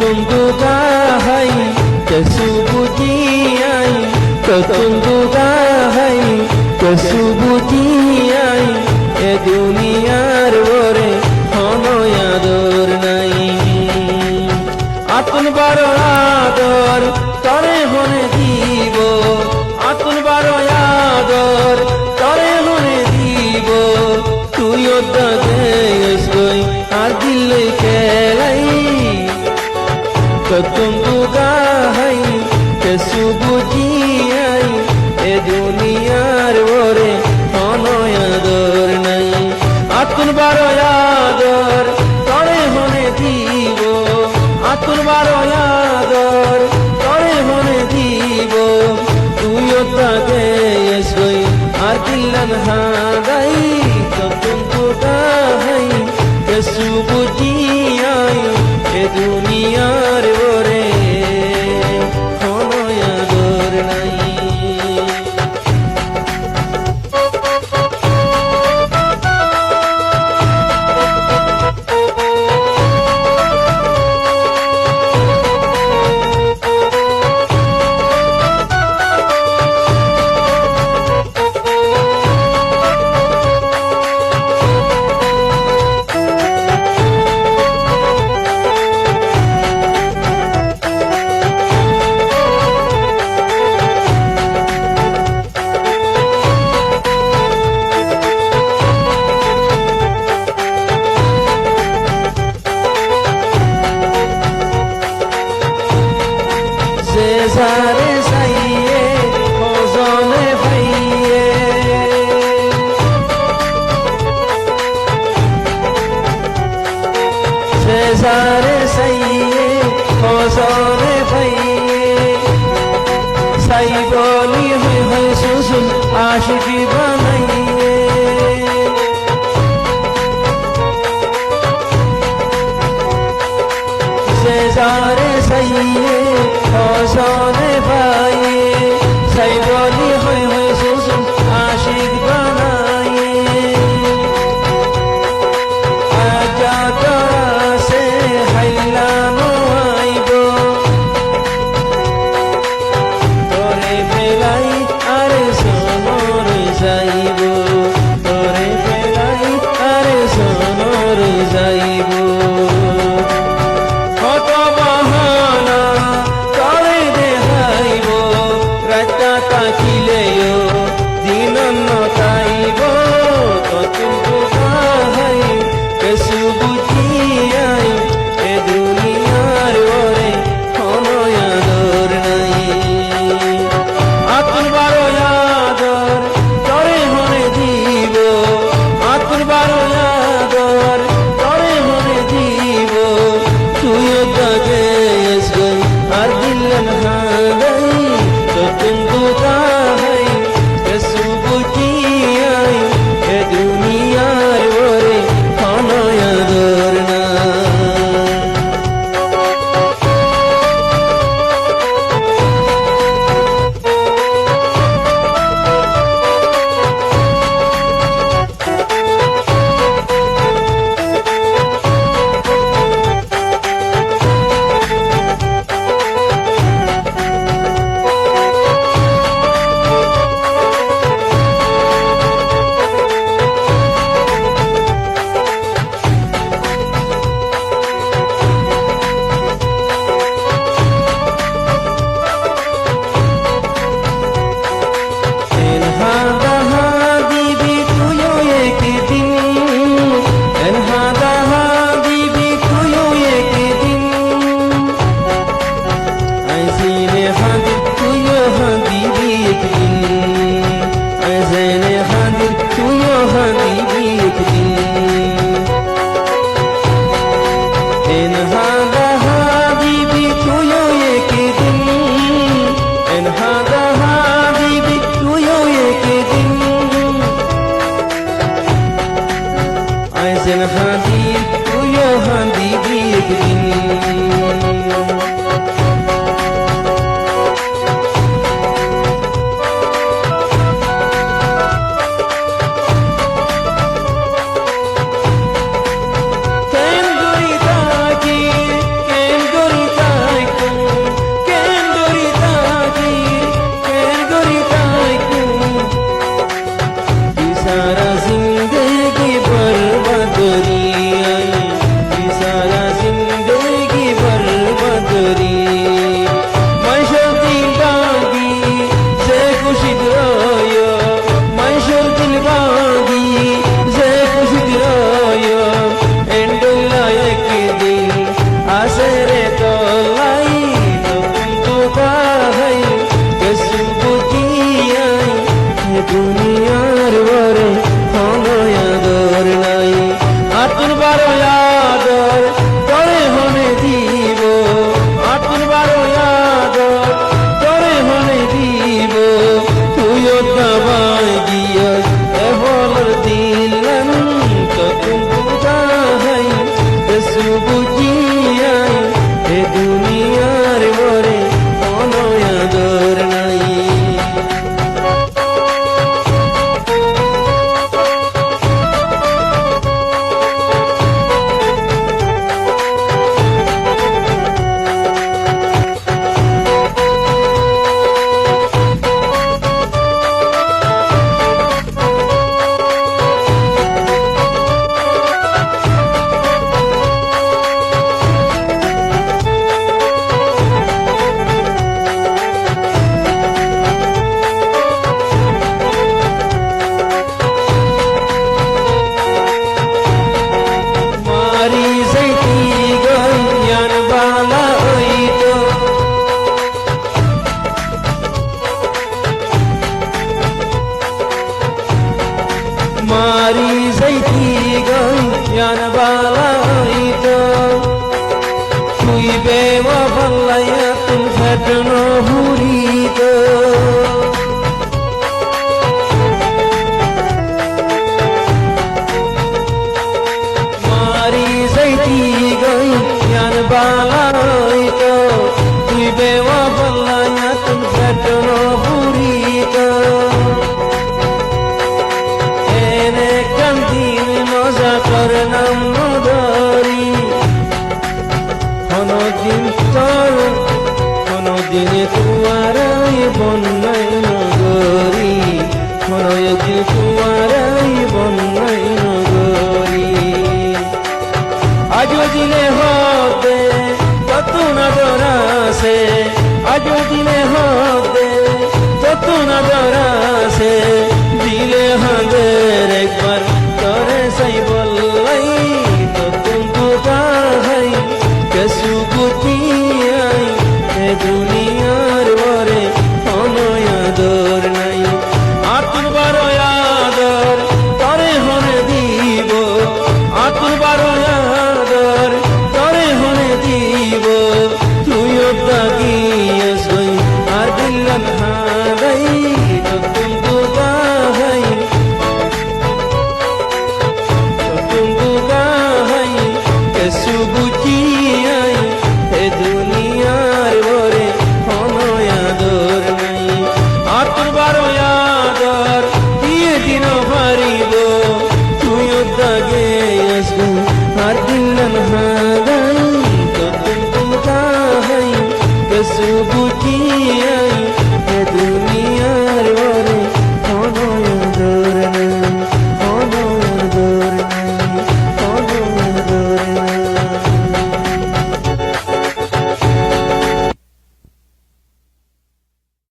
দুগাহাই কেসু বুঝিয়াই প্রথম দুগাহাই কেসু বুঝিয়াই এ দুনিয়ার ওরে হনয়াদর নাই আতুন বারো আদর তরে হনে দিব আতুন বারো আদর তরে হনে দিব তুইও দাগই আর দিলে খেলাই প্রথম দুগাহাই কেসু বুঝিয়াই এ দুনিয়ার ওরে অনয়াদর নাই আতুন বারো আদর তরে হনে দিব আতুন বারো আদর তরে হনে দিব তুইও তাকে এসই আর দিল্লান হাদাই প্রথম দুগাহাই কেসু বুঝিয়াই এ দুনিয়ার ওরে হনয়াদর নাই সারে সাইয়ে ফজলে ভাইয়ে সারে সাইয়ে ফজলে ভাইয়ে সাই বলি হয় সুসুল আশিকি বানাইয়ে সারে সাইয়ে ফজলে ভাইয়ে সাই বলি হয় সুসুল আশিক বানাইয়ে আজা তোরা সে হাইলানো আইব তোরে বেলাই আরে সোনর যাইব তোরে বেলাই আরে সোনর যাইব কত বাহানা তরে দেখাইব রাতা তাকিলেও দিন নতাইব কত দুগাহাই কেসু বুঝিয়াই এ দুনিয়ার ওরে হনয়াদর নাই আতুন বারো আদর তরে হনে দিব আতুন বারো আদর তরে হনে দিব তুইও তাকে এসই আর দিল্লান হাদাই প্রথম দুগাহাই কেসু বুঝিয়াই এ দুনিয়ার ওরে হনয়াদর নাই হাদি তুইও হাদিবি একদিন কেন গরি मारी जैती गन बालाइतो तुई बेवा बल्लाया तुम फटनो हुरीतो मारी जैती गन बालाइतो तुई बेवा बल्लाया तुम फटनो हुरीतो মজা করলাম নদরি কোনদিন তোমারাই বন্যাই নগরী কোনদিন তোমারাই বন্যাই নগরী আজও দিনে হবে তত না ডরাসে আজও দিনে হবে তত না ডরাসে দিলে হবে